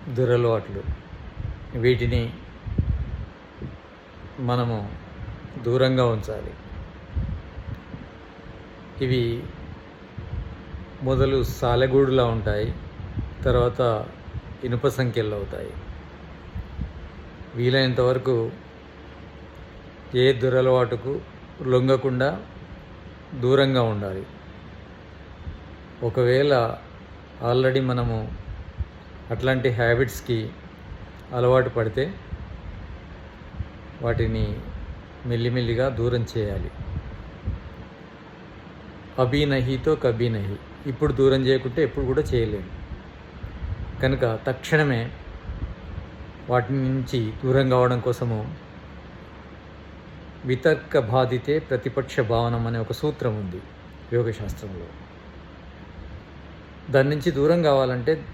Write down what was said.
దురలవాట్లు, వీటిని మనము దూరంగా ఉంచాలి. ఇవి మొదలు సాలెగూడులా ఉంటాయి, తర్వాత ఇనుప సంఖ్యలు అవుతాయి. వీలైనంత వరకు ఏ దురలవాటుకు లొంగకుండా దూరంగా ఉండాలి. ఒకవేళ ఆల్రెడీ మనము అట్లాంటి హ్యాబిట్స్కి అలవాటు పడితే వాటిని మెల్లిమెల్లిగా దూరం చేయాలి. అభీ నహీతో కభీ నహీ, ఇప్పుడు దూరం చేయకుంటే ఎప్పుడు కూడా చేయలేము. కనుక తక్షణమే వాటి నుంచి దూరం కావడం కోసము వితర్క బాధితే ప్రతిపక్ష భావనం అనే ఒక సూత్రం ఉంది యోగశాస్త్రంలో. దాని నుంచి దూరం కావాలంటే